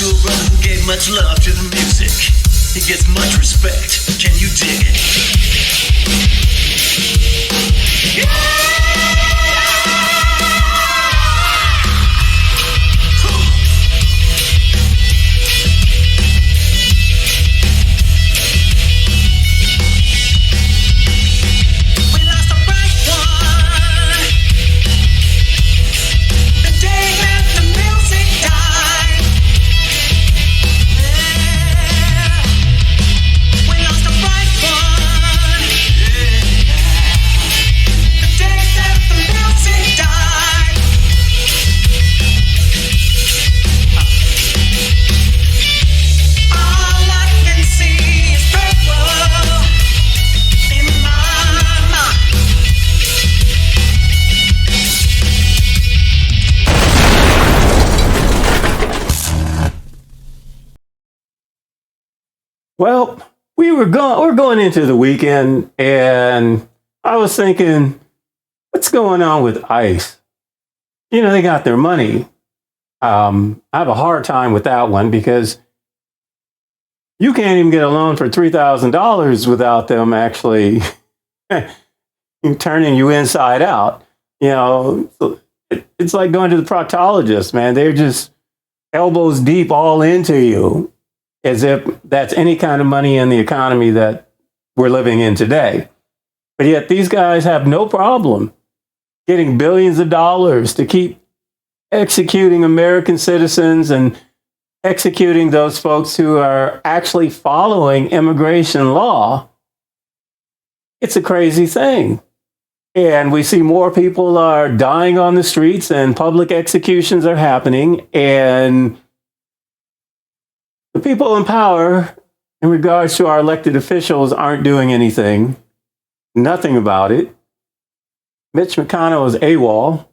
to a brother who gave much love to the music. He gets much respect. Can you dig it? Yeah! Well, we're going into the weekend, and I was thinking, what's going on with ICE? You know, they got their money. I have a hard time with that one because you can't even get a loan for $3,000 without them actually turning you inside out. You know, it's like going to the proctologist, man. They're just elbows deep all into you, as if that's any kind of money in the economy that we're living in today. But yet these guys have no problem getting billions of dollars to keep executing American citizens and executing those folks who are actually following immigration law. It's a crazy thing. And we see more people are dying on the streets and public executions are happening. And the people in power, in regards to our elected officials, aren't doing anything. Nothing about it. Mitch McConnell is AWOL,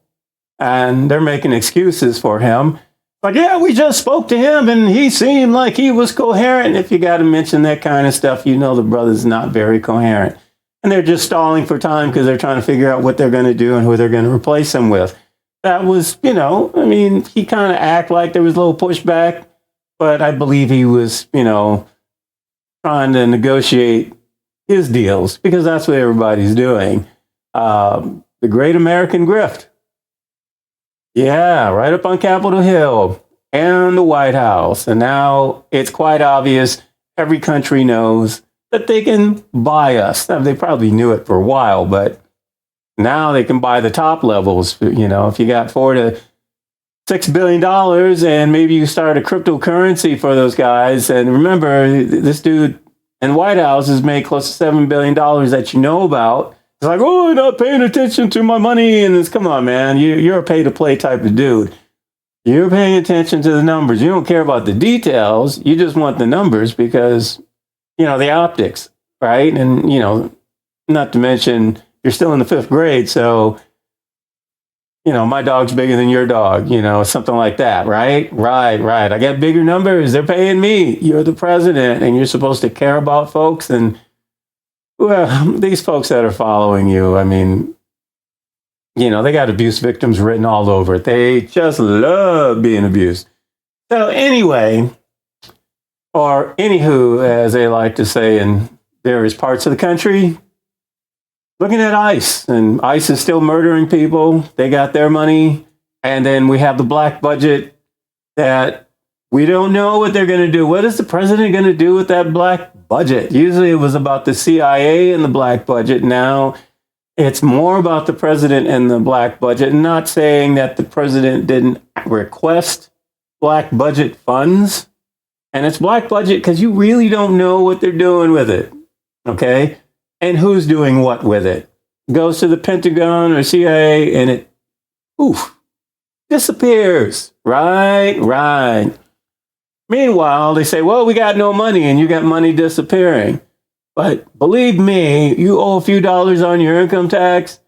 and they're making excuses for him. Like, yeah, we just spoke to him, and he seemed like he was coherent. If you got to mention that kind of stuff, you know the brother's not very coherent. And they're just stalling for time because they're trying to figure out what they're going to do and who they're going to replace him with. That was, you know, I mean, he kind of act like there was a little pushback. But I believe he was, you know, trying to negotiate his deals because that's what everybody's doing. The Great American Grift. Yeah, right up on Capitol Hill and the White House. And now it's quite obvious. Every country knows that they can buy us. They probably knew it for a while, but now they can buy the top levels. You know, if you got $6 billion and maybe you start a cryptocurrency for those guys. And remember, this dude in White House has made close to $7 billion that you know about. It's like, oh, you're not paying attention to my money. And it's, come on, man, you're a pay to play type of dude. You're paying attention to the numbers. You don't care about the details. You just want the numbers because, you know, the optics, right? And, you know, not to mention you're still in the 5th grade. So, you know, my dog's bigger than your dog, you know, something like that, right? Right. I got bigger numbers. They're paying me. You're the president and you're supposed to care about folks. And, well, these folks that are following you, I mean, you know, they got abuse victims written all over it. They just love being abused. So anyway, or anywho, as they like to say in various parts of the country, looking at ICE, and ICE is still murdering people. They got their money. And then we have the black budget that we don't know what they're going to do. What is the president going to do with that black budget? Usually it was about the CIA and the black budget. Now it's more about the president and the black budget. Not saying that the president didn't request black budget funds. And it's black budget because you really don't know what they're doing with it. Okay? And who's doing what with it? Goes to the Pentagon or CIA and it, disappears. Right. Meanwhile, they say, well, we got no money and you got money disappearing. But believe me, you owe a few dollars on your income tax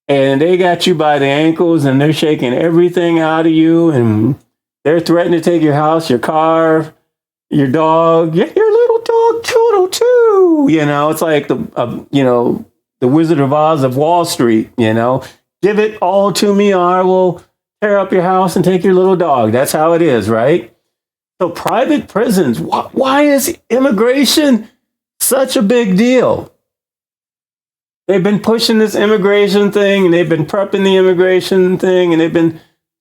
and they got you by the ankles and they're shaking everything out of you and they're threatening to take your house, your car, your dog, your little dog Toodle too. You know, it's like the Wizard of Oz of Wall Street, you know, give it all to me or I will tear up your house and take your little dog. That's how it is, right? So private prisons, why is immigration such a big deal? They've been pushing this immigration thing, and they've been prepping the immigration thing, and they've been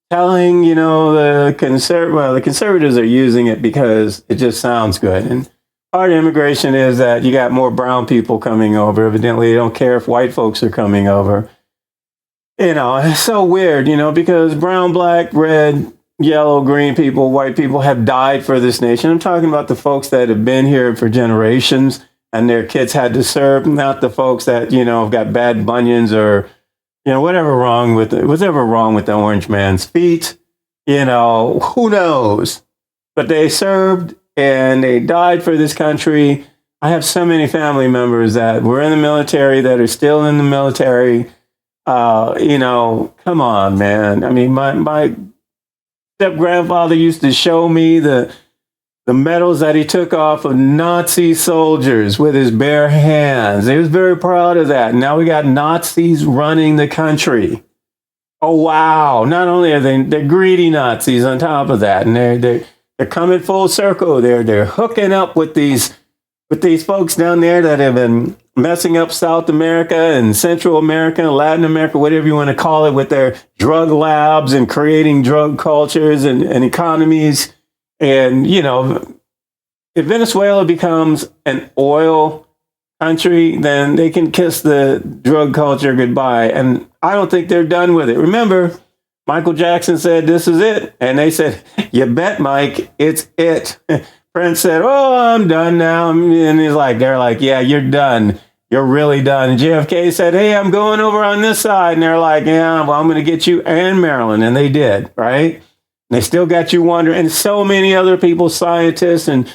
telling, the conservatives are using it because it just sounds good. And part of immigration is that you got more brown people coming over. Evidently, they don't care if white folks are coming over. It's so weird, because brown, black, red, yellow, green people, white people have died for this nation. I'm talking about the folks that have been here for generations and their kids had to serve, not the folks that, have got bad bunions or, whatever's wrong with the orange man's feet, who knows? But they served and they died for this country. I have so many family members that were in the military that are still in the military. Come on, man. I mean, my step grandfather used to show me the medals that he took off of Nazi soldiers with his bare hands. He was very proud of that. Now we got Nazis running the country. Oh, wow. Not only are they're greedy Nazis on top of that, and they're coming full circle. They're hooking up with these folks down there that have been messing up South America and Central America, Latin America, whatever you want to call it, with their drug labs and creating drug cultures and economies. And, if Venezuela becomes an oil country, then they can kiss the drug culture goodbye. And I don't think they're done with it. Remember, Michael Jackson said, "This is it." And they said, "You bet, Mike, it's it." Prince said, "Oh, I'm done now." And they're like, "Yeah, you're done. You're really done." And JFK said, "Hey, I'm going over on this side." And they're like, "Yeah, well, I'm going to get you and Maryland." And they did, right? They still got you wondering, and so many other people, scientists and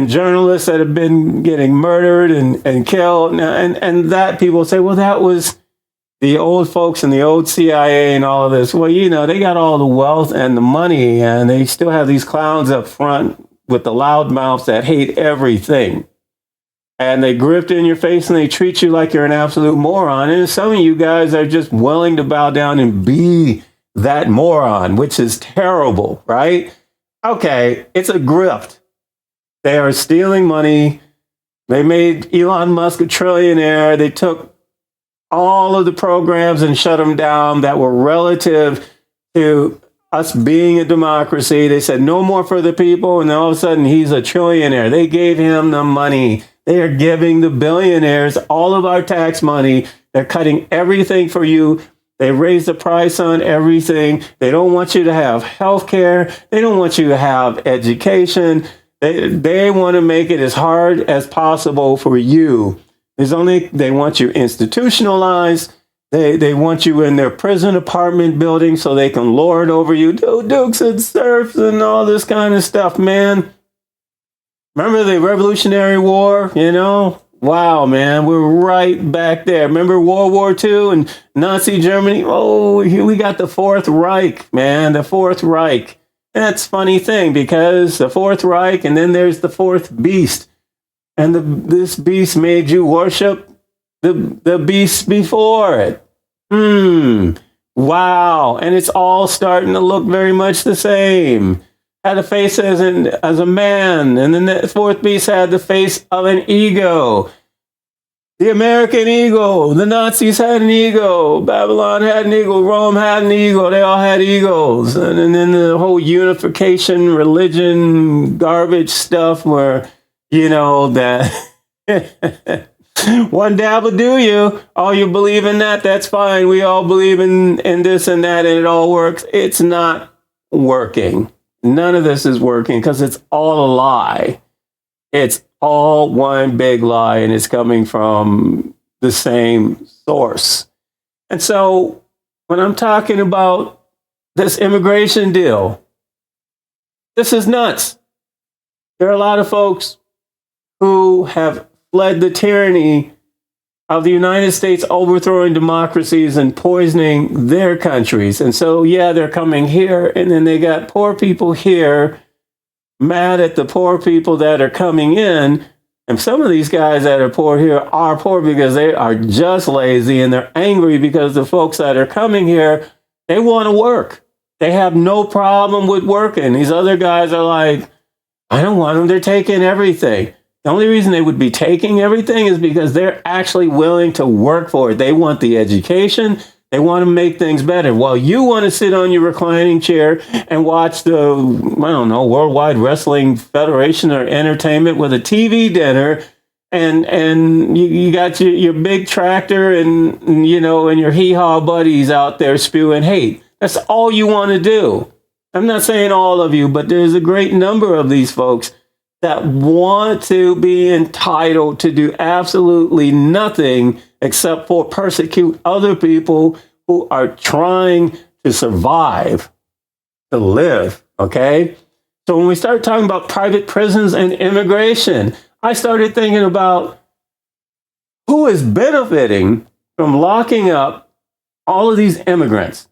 journalists that have been getting murdered and killed. And that people say, well, that was the old folks and the old CIA and all of this. Well, they got all the wealth and the money, and they still have these clowns up front with the loud mouths that hate everything. And they grift in your face and they treat you like you're an absolute moron. And some of you guys are just willing to bow down and be that moron, which is terrible, right? Okay, it's a grift. They are stealing money. They made Elon Musk a trillionaire. They took all of the programs and shut them down that were relative to us being a democracy. They said no more for the people, and then all of a sudden he's a trillionaire. They gave him the money. They are giving the billionaires all of our tax money. They're cutting everything for you. They raise the price on everything. They don't want you to have health care. They don't want you to have education. They want to make it as hard as possible for you. They want you institutionalized. They want you in their prison apartment building so they can lord over you, do dukes and serfs and all this kind of stuff, man. Remember the Revolutionary War, Wow, man, we're right back there. Remember World War II and Nazi Germany? Oh, here we got the Fourth Reich, man, the Fourth Reich. That's a funny thing, because the Fourth Reich, and then there's the Fourth Beast. And this beast made you worship the beast before it. Wow. And it's all starting to look very much the same. Had a face as a man, and then the fourth beast had the face of an ego. The American ego. The Nazis had an ego. Babylon had an ego. Rome had an ego. They all had egos. And then the whole unification, religion, garbage stuff where, that one dab will do you. Oh, you believe in that? That's fine. We all believe in this and that, and it all works. It's not working. None of this is working because it's all a lie. It's all one big lie, and it's coming from the same source. And so when I'm talking about this immigration deal, this is nuts. There are a lot of folks who have fled the tyranny of the United States overthrowing democracies and poisoning their countries. And so, they're coming here, and then they got poor people here mad at the poor people that are coming in. And some of these guys that are poor here are poor because they are just lazy, and they're angry because the folks that are coming here, they want to work. They have no problem with working. These other guys are like, I don't want them. They're taking everything. The only reason they would be taking everything is because they're actually willing to work for it. They want the education. They want to make things better. While you want to sit on your reclining chair and watch the, I don't know, Worldwide Wrestling Federation or entertainment with a TV dinner, and you got your big tractor and you know, and your hee-haw buddies out there spewing hate. That's all you want to do. I'm not saying all of you, but there's a great number of these folks that want to be entitled to do absolutely nothing except for persecute other people who are trying to survive, to live, okay? So when we start talking about private prisons and immigration, I started thinking about who is benefiting from locking up all of these immigrants.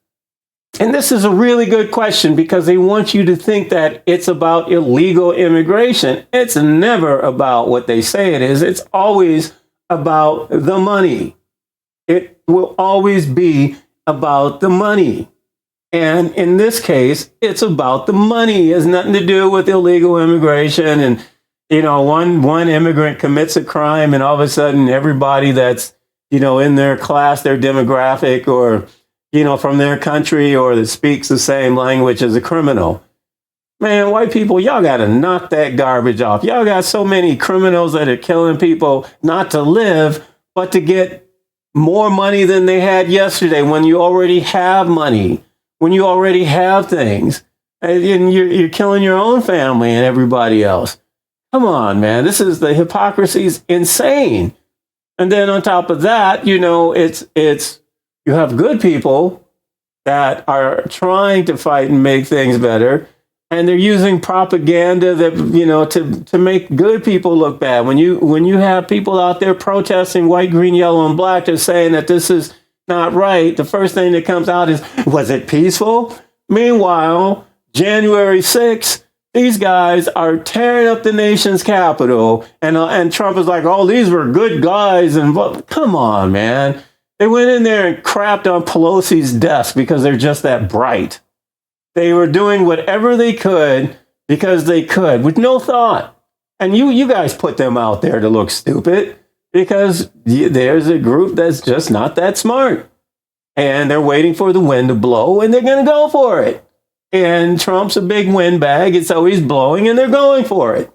And this is a really good question because they want you to think that it's about illegal immigration. It's never about what they say it is. It's always about the money. It will always be about the money. And in this case, it's about the money. It has nothing to do with illegal immigration. And, you know, one immigrant commits a crime and all of a sudden everybody that's, you know, in their class, their demographic, or you know, from their country or that speaks the same language as a criminal. Man, white people, y'all got to knock that garbage off. Y'all got so many criminals that are killing people not to live, but to get more money than they had yesterday when you already have money, when you already have things, and you're killing your own family and everybody else. Come on, man. This is the hypocrisy's insane. And then on top of that, you know, it's you have good people that are trying to fight and make things better, and they're using propaganda that, you know, to make good people look bad. When you have people out there protesting white, green, yellow, and black, they're saying that this is not right. The first thing that comes out is, was it peaceful? Meanwhile, January 6th, these guys are tearing up the nation's capital, and Trump is like, oh, these were good guys. And come on, man. They went in there and crapped on Pelosi's desk because they're just that bright. They were doing whatever they could because they could with no thought. And you guys put them out there to look stupid because there's a group that's just not that smart. And they're waiting for the wind to blow and they're going to go for it. And Trump's a big windbag, and so he's blowing and they're going for it.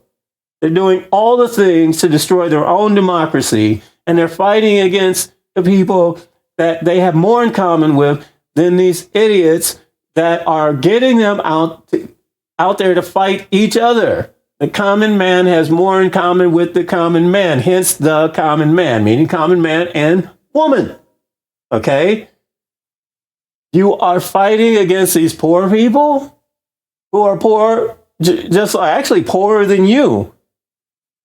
They're doing all the things to destroy their own democracy, and they're fighting against the people that they have more in common with than these idiots that are getting them out there to fight each other. The common man has more in common with the common man, hence the common man, meaning common man and woman. Okay? You are fighting against these poor people who are poor, just actually poorer than you.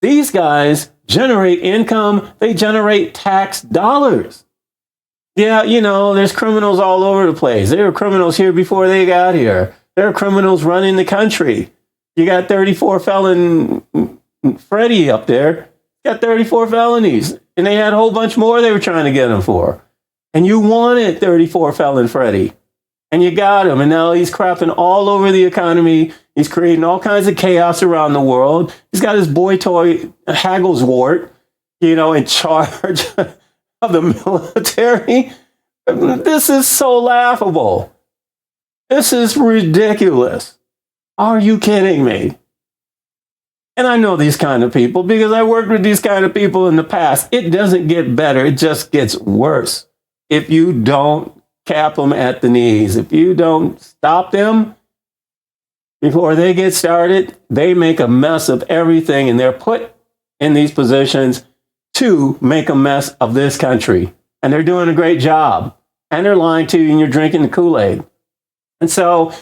These guys generate income, they generate tax dollars. Yeah, you know, there's criminals all over the place. There were criminals here before they got here. There are criminals running the country. You got 34 felon Freddie up there. Got 34 felonies. And they had a whole bunch more they were trying to get him for. And you wanted 34 felon Freddie. And you got him. And now he's crapping all over the economy. He's creating all kinds of chaos around the world. He's got his boy toy Hagglesworth, you know, in charge of the military. This is so laughable. This is ridiculous. Are you kidding me? And I know these kind of people because I worked with these kind of people in the past. It doesn't get better. It just gets worse. If you don't cap them at the knees, if you don't stop them before they get started, they make a mess of everything, and they're put in these positions to make a mess of this country. And they're doing a great job. And they're lying to you, and you're drinking the Kool-Aid. And so,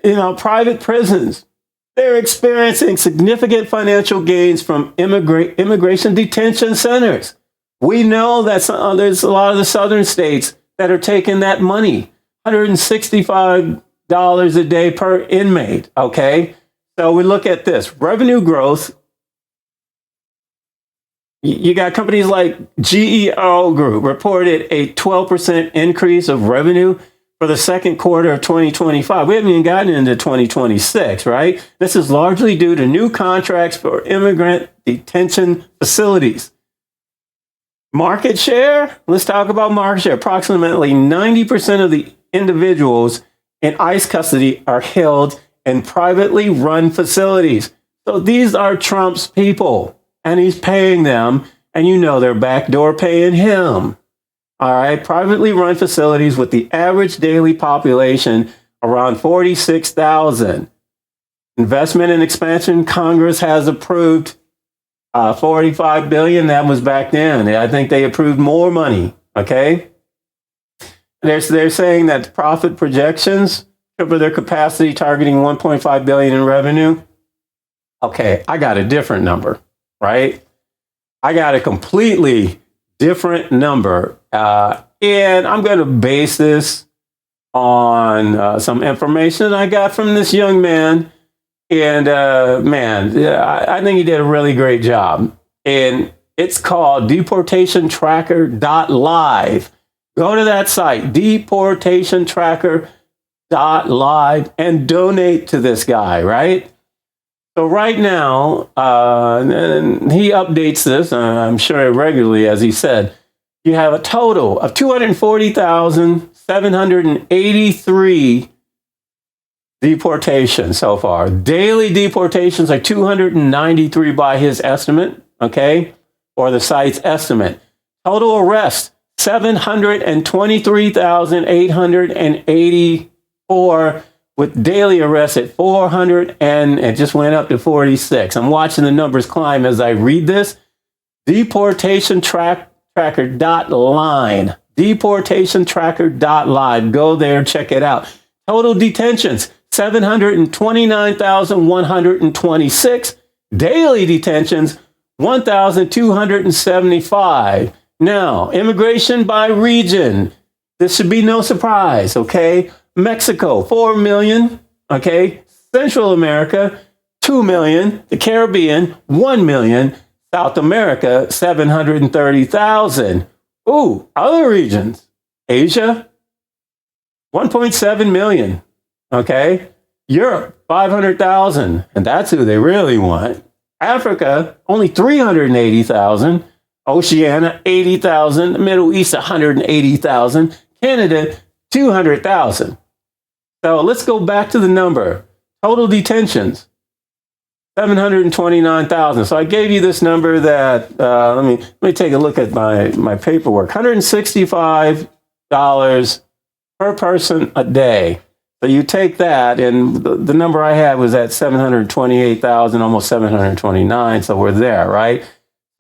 you know, private prisons, they're experiencing significant financial gains from immigration detention centers. We know that there's a lot of the southern states that are taking that money, $165 a day per inmate, okay? So we look at this. Revenue growth, you got companies like GEO Group reported a 12% increase of revenue for the second quarter of 2025. We haven't even gotten into 2026, right? This is largely due to new contracts for immigrant detention facilities. Market share? Let's talk about market share. Approximately 90% of the individuals in ICE custody are held in privately run facilities. So these are Trump's people, and he's paying them, and you know they're backdoor paying him. All right, privately run facilities with the average daily population around 46,000. Investment and expansion, Congress has approved 45 billion. That was back then. I think they approved more money. Okay, they're saying that profit projections triple their capacity, targeting 1.5 billion in revenue. Okay, I got a different number, right? I got a completely different number. And I'm going to base this on some information I got from this young man. And I think he did a really great job. And it's called deportationtracker.live. Go to that site, deportationtracker.live, and donate to this guy, right? So right now, and he updates this, I'm sure regularly, as he said, you have a total of 240,783 deportations so far. Daily deportations are 293 by his estimate, okay, or the site's estimate. Total arrests, 723,884, with daily arrests at 400, and it just went up to 46. I'm watching the numbers climb as I read this. Deportationtracker.line. Deportationtracker.live. Go there, check it out. Total detentions, 729,126. Daily detentions, 1,275. Now, immigration by region. This should be no surprise, okay? Mexico, 4 million, okay? Central America, 2 million. The Caribbean, 1 million. South America, 730,000. Ooh, other regions. Asia, 1.7 million, okay? Europe, 500,000, and that's who they really want. Africa, only 380,000. Oceania, 80,000. The Middle East, 180,000. Canada, 200,000. So let's go back to the number. Total detentions, 729,000. So I gave you this number that, let me take a look at my paperwork. $165 per person a day. So you take that, and the number I had was at 728,000, almost 729. So we're there, right?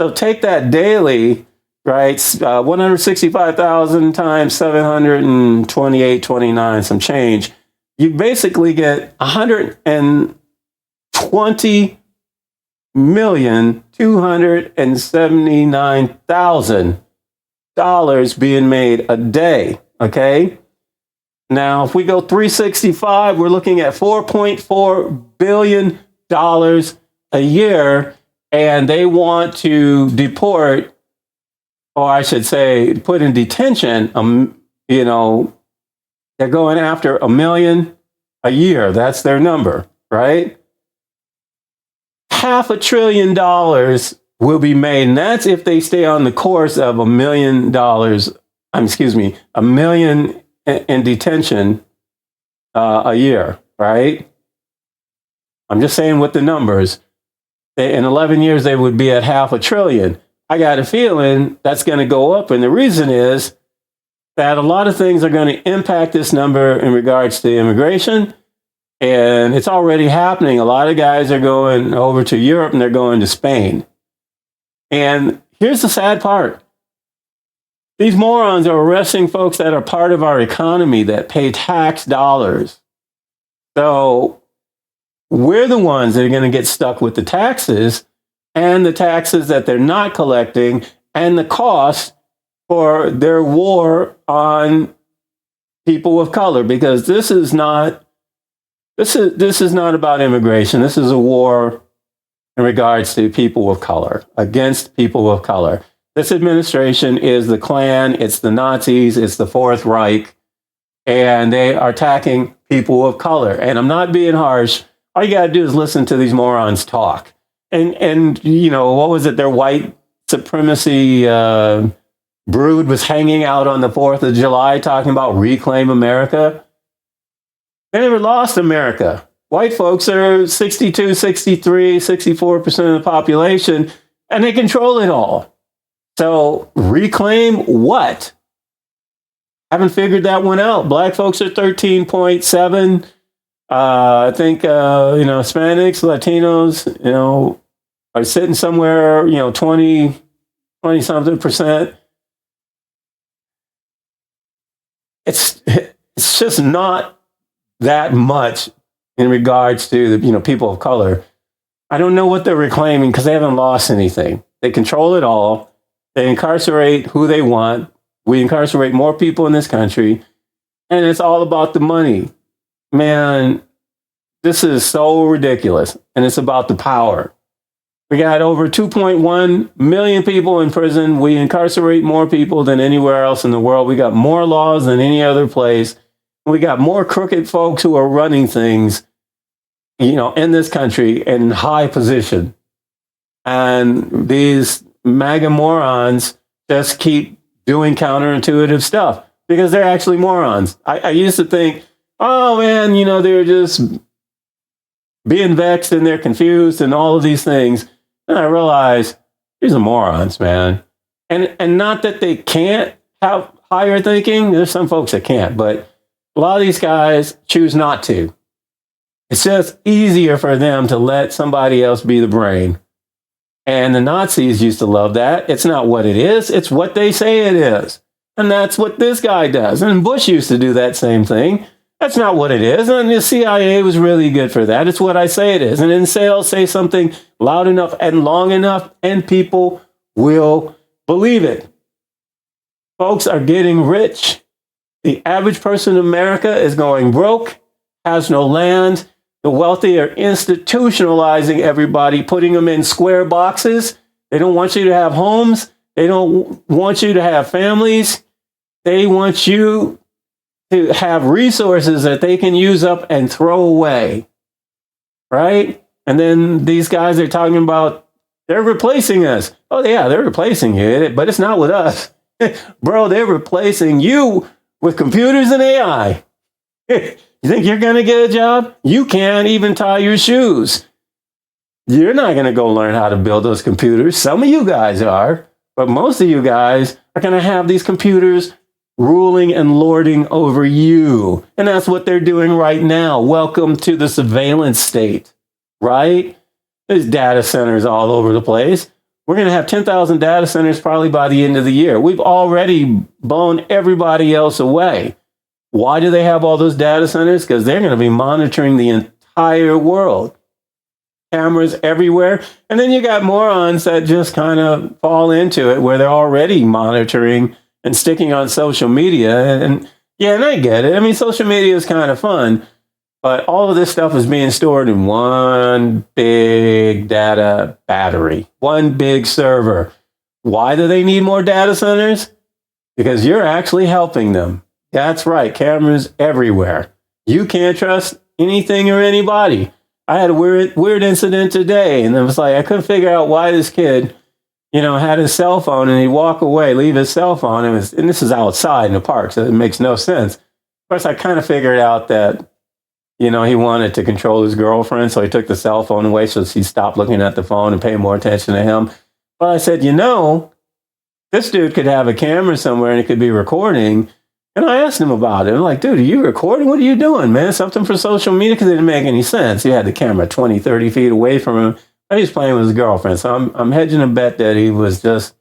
So take that daily, right? 165,000 times 728.29, some change. You basically get $120,279,000 being made a day. Okay. Now, if we go 365, we're looking at $4.4 billion a year, and they want to deport, or I should say, put in detention, they're going after 1 million a year. That's their number, right? $500 billion will be made, and that's if they stay on the course of $1 million. $1 million in detention a year, right? I'm just saying with the numbers. In 11 years, they would be at $500 billion. I got a feeling that's going to go up, and the reason is that a lot of things are going to impact this number in regards to immigration, and it's already happening. A lot of guys are going over to Europe, and they're going to Spain. And here's the sad part. These morons are arresting folks that are part of our economy that pay tax dollars. So we're the ones that are going to get stuck with the taxes, and the taxes that they're not collecting, and the cost for their war on people of color, because this is not about immigration. This is a war in regards to people of color, against people of color. This administration is the Klan, it's the Nazis, it's the Fourth Reich, and they are attacking people of color. And I'm not being harsh. All you got to do is listen to these morons talk. And what was it? Their white supremacy brood was hanging out on the 4th of July talking about reclaim America. They never lost America. White folks are 62, 63, 64% of the population, and they control it all. So reclaim what? Haven't figured that one out. Black folks are 13.7. I think, Hispanics, Latinos, are sitting somewhere, 20 something percent. It's just not that much in regards to the, people of color. I don't know what they're reclaiming because they haven't lost anything. They control it all. They incarcerate who they want. We incarcerate more people in this country, and it's all about the money. Man, this is so ridiculous, and it's about the power. We got over 2.1 million people in prison. We incarcerate more people than anywhere else in the world. We got more laws than any other place. We got more crooked folks who are running things, in this country in high position. And these MAGA morons just keep doing counterintuitive stuff because they're actually morons. I used to think, oh man, they're just being vexed and they're confused and all of these things. And I realized these are morons, man. And not that they can't have higher thinking. There's some folks that can't, but a lot of these guys choose not to. It's just easier for them to let somebody else be the brain. And the Nazis used to love that. It's not what it is. It's what they say it is. And that's what this guy does. And Bush used to do that same thing. That's not what it is. And the CIA was really good for that. It's what I say it is. And then say something loud enough and long enough, and people will believe it. Folks are getting rich. The average person in America is going broke, has no land. The wealthy are institutionalizing everybody, putting them in square boxes. They don't want you to have homes. They don't want you to have families. They want you to have resources that they can use up and throw away. Right? And then these guys are talking about they're replacing us. Oh, yeah, they're replacing you, but it's not with us. Bro, they're replacing you with computers and AI. You think you're going to get a job? You can't even tie your shoes. You're not going to go learn how to build those computers. Some of you guys are, but most of you guys are going to have these computers ruling and lording over you. And that's what they're doing right now. Welcome to the surveillance state, right? There's data centers all over the place. We're going to have 10,000 data centers probably by the end of the year. We've already blown everybody else away. Why do they have all those data centers? Because they're going to be monitoring the entire world. Cameras everywhere. And then you got morons that just kind of fall into it where they're already monitoring and sticking on social media. And I get it. I mean, social media is kind of fun, but all of this stuff is being stored in one big data battery, one big server. Why do they need more data centers? Because you're actually helping them. That's right. Cameras everywhere. You can't trust anything or anybody. I had a weird incident today, and it was like I couldn't figure out why this kid, had his cell phone and he'd walk away, leave his cell phone. And this is outside in the park, so it makes no sense. First, I kind of figured out that, he wanted to control his girlfriend, so he took the cell phone away so she stopped looking at the phone and pay more attention to him. But I said, this dude could have a camera somewhere and it could be recording. And I asked him about it. I'm like, dude, are you recording? What are you doing, man? Something for social media? Because it didn't make any sense. He had the camera 20, 30 feet away from him. And he was playing with his girlfriend. So I'm hedging a bet that he was just,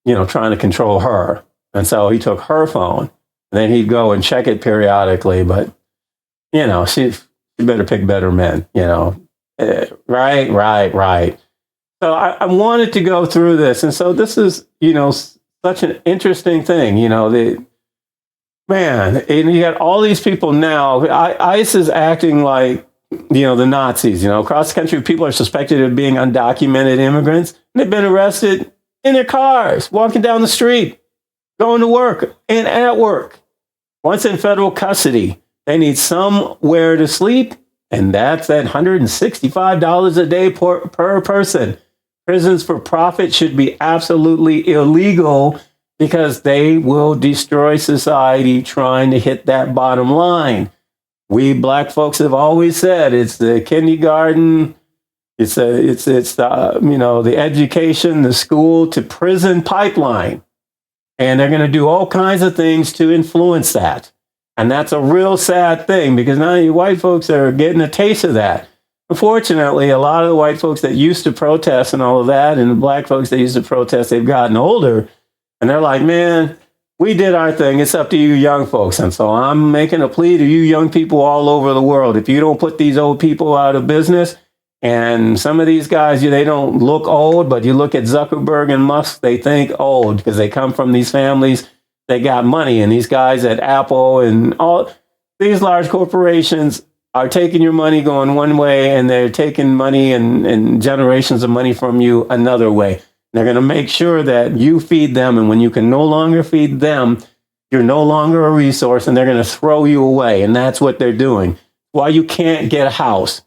trying to control her. And so he took her phone. And then he'd go and check it periodically. But, she better pick better men, Right. So I wanted to go through this. And so this is, such an interesting thing, Man, and you got all these people now. ICE is acting like, the Nazis. Across the country, people are suspected of being undocumented immigrants. And they've been arrested in their cars, walking down the street, going to work and at work. Once in federal custody, they need somewhere to sleep, and that's at $165 a day per person. Prisons for profit should be absolutely illegal because they will destroy society trying to hit that bottom line. We black folks have always said it's the kindergarten, it's the education, the school to prison pipeline. And they're going to do all kinds of things to influence that. And that's a real sad thing because now you white folks are getting a taste of that. Unfortunately, a lot of the white folks that used to protest and all of that, and the black folks that used to protest, they've gotten older. And they're like, man, we did our thing. It's up to you young folks. And so I'm making a plea to you young people all over the world. If you don't put these old people out of business, and some of these guys, they don't look old, but you look at Zuckerberg and Musk, they think old because they come from these families. They got money. And these guys at Apple and all these large corporations are taking your money going one way, and they're taking money and generations of money from you another way. They're going to make sure that you feed them. And when you can no longer feed them, you're no longer a resource, and they're going to throw you away. And that's what they're doing. Why you can't get a house.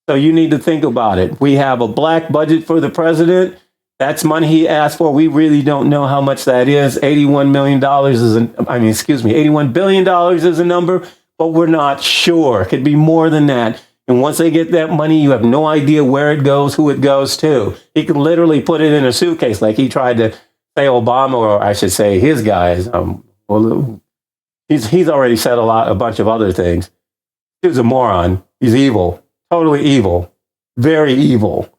So you need to think about it. We have a black budget for the president. That's money he asked for. We really don't know how much that is. $81 million $81 billion is a number, but we're not sure. It could be more than that. And once they get that money, you have no idea where it goes, who it goes to. He can literally put it in a suitcase like he tried to say Obama, or I should say his guys. He's already said a bunch of other things. He's a moron. He's evil. Totally evil. Very evil.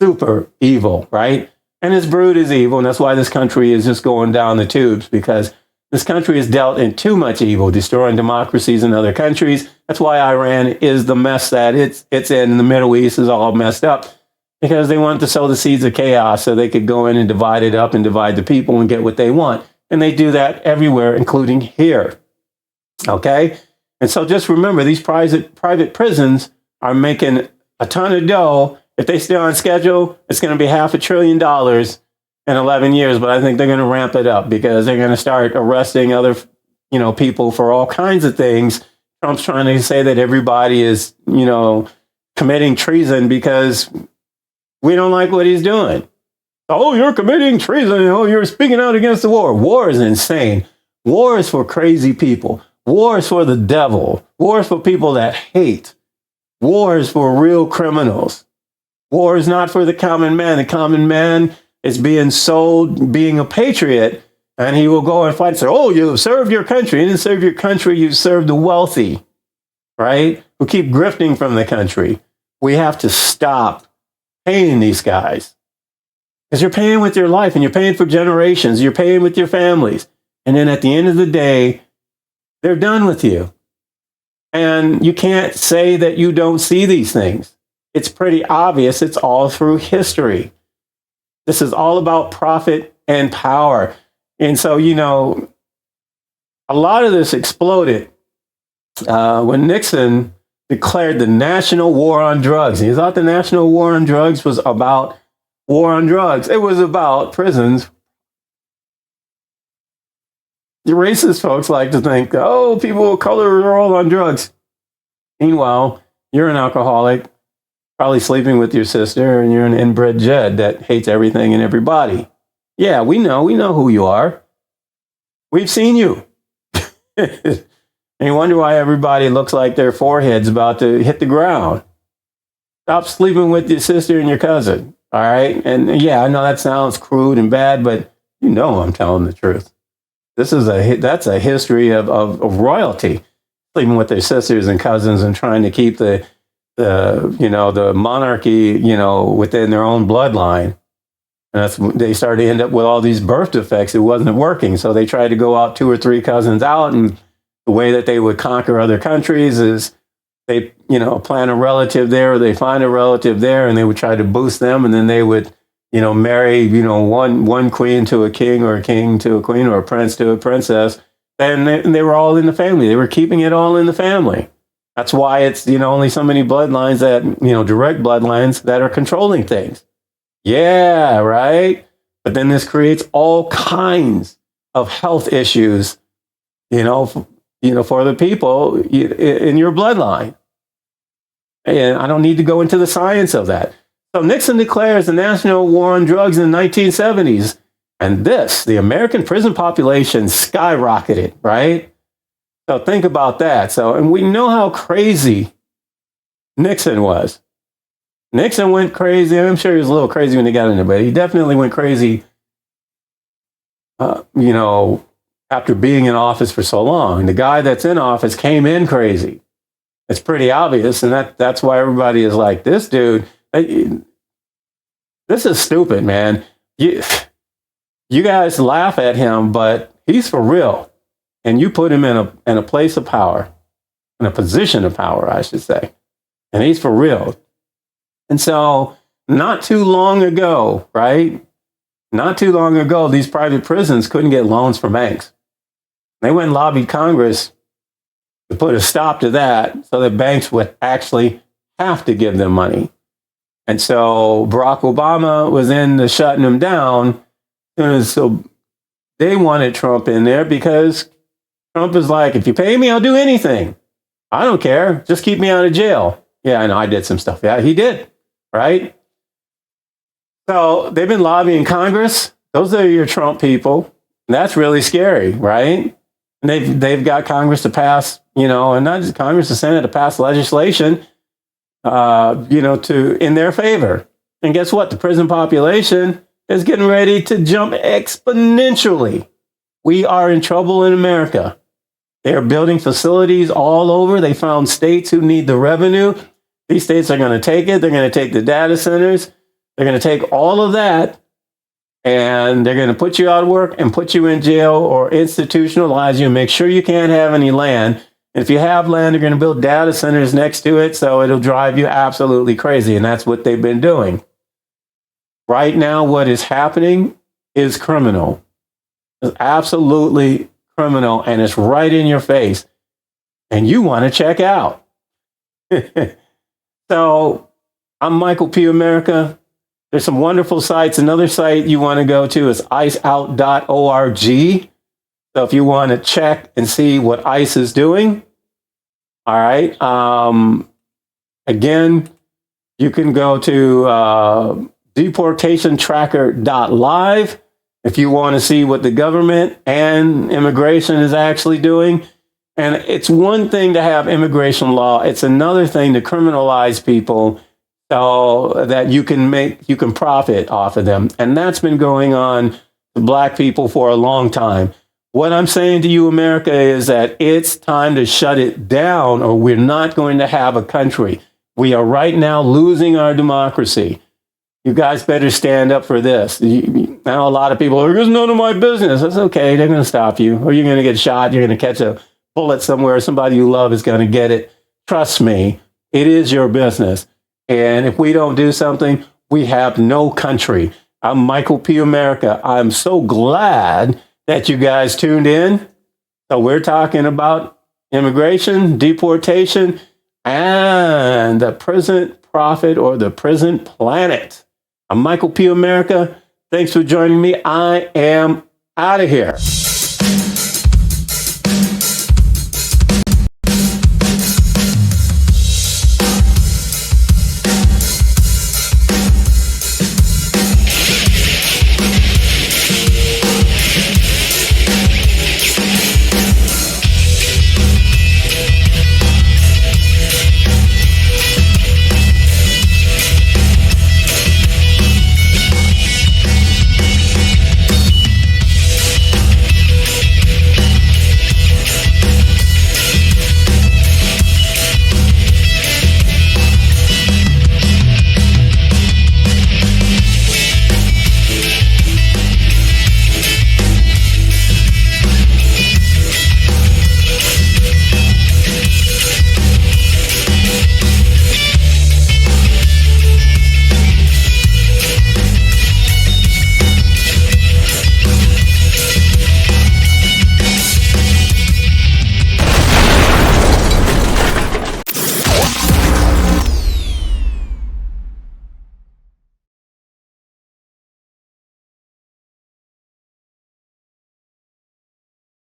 Super evil, right? And his brood is evil, and that's why this country is just going down the tubes, because this country has dealt in too much evil, destroying democracies in other countries. That's why Iran is the mess that it's in. The Middle East is all messed up because they wanted to sow the seeds of chaos so they could go in and divide it up and divide the people and get what they want. And they do that everywhere, including here. Okay? And so just remember, these private prisons are making a ton of dough. If they stay on schedule, it's going to be $500 billion in 11 years, but I think they're going to ramp it up because they're going to start arresting other, people for all kinds of things. Trump's trying to say that everybody is, committing treason because we don't like what he's doing. Oh, you're committing treason. Oh, you're speaking out against the war. War is insane. War is for crazy people. War is for the devil. War is for people that hate. War is for real criminals. War is not for the common man. The common man is being sold being a patriot, and he will go and fight and say, oh, you served your country. You didn't serve your country, you served the wealthy, right? Who keep grifting from the country. We have to stop paying these guys because you're paying with your life and you're paying for generations. You're paying with your families. And then at the end of the day, they're done with you. And you can't say that you don't see these things. It's pretty obvious. It's all through history. This is all about profit and power. And so, a lot of this exploded when Nixon declared the national war on drugs. He thought the national war on drugs was about war on drugs. It was about prisons. The racist folks like to think, oh, people of color are all on drugs. Meanwhile, you're an alcoholic, probably sleeping with your sister, and you're an inbred Jed that hates everything and everybody. Yeah, we know who you are. We've seen you. And you wonder why everybody looks like their forehead's about to hit the ground. Stop sleeping with your sister and your cousin, all right? And yeah, I know that sounds crude and bad, but I'm telling the truth. That's a history of royalty, sleeping with their sisters and cousins and trying to keep the monarchy, within their own bloodline. And they started to end up with all these birth defects. It wasn't working. So they tried to go out 2 or 3 cousins out. And the way that they would conquer other countries is they, plant a relative there, or they find a relative there, and they would try to boost them. And then they would, marry, one queen to a king, or a king to a queen, or a prince to a princess. And they were all in the family. They were keeping it all in the family. That's why it's, only so many bloodlines that, direct bloodlines that are controlling things. Yeah, right? But then this creates all kinds of health issues, for the people in your bloodline. And I don't need to go into the science of that. So Nixon declares the national war on drugs in the 1970s. And the American prison population skyrocketed, right? So think about that. And we know how crazy Nixon was. Nixon went crazy. I'm sure he was a little crazy when he got in there, but he definitely went crazy, after being in office for so long. The guy that's in office came in crazy. It's pretty obvious, and that's why everybody is like, this dude, this is stupid, man. You guys laugh at him, but he's for real. And you put him in a place of power, in a position of power, I should say. And he's for real. And so not too long ago, right? Not too long ago, these private prisons couldn't get loans from banks. They went and lobbied Congress to put a stop to that so that banks would actually have to give them money. And so Barack Obama was into shutting them down. And so they wanted Trump in there because Trump is like, if you pay me, I'll do anything. I don't care. Just keep me out of jail. Yeah, I know I did some stuff. Yeah, he did. Right? So they've been lobbying Congress. Those are your Trump people. And that's really scary, right? And they've got Congress to pass, and not just Congress, the Senate to pass legislation, in their favor. And guess what? The prison population is getting ready to jump exponentially. We are in trouble in America. They're building facilities all over. They found states who need the revenue. These states are going to take it. They're going to take the data centers. They're going to take all of that, and they're going to put you out of work and put you in jail or institutionalize you and make sure you can't have any land. And if you have land, they're going to build data centers next to it, so it'll drive you absolutely crazy. And that's what they've been doing. Right now, what is happening is criminal. It's absolutely criminal, and it's right in your face. And you want to check out. So I'm Michael P. America. There's some wonderful sites. Another site you want to go to is iceout.org. So if you want to check and see what ICE is doing, all right. Again, you can go to deportationtracker.live if you want to see what the government and immigration is actually doing. And it's one thing to have immigration law. It's another thing to criminalize people so that you can profit off of them. And that's been going on to Black people for a long time. What I'm saying to you, America, is that it's time to shut it down, or we're not going to have a country. We are right now losing our democracy. You guys better stand up for this. Now a lot of people are, it's none of my business. That's okay. They're going to stop you, or you're going to get shot. You're going to catch a bullet somewhere. Somebody you love is going to get it. Trust me, it is your business. And if we don't do something, we have no country. I'm Michael P. America. I'm so glad that you guys tuned in. So we're talking about immigration, deportation, and the prison profit, or the prison planet. I'm Michael P. America. Thanks for joining me. I am out of here.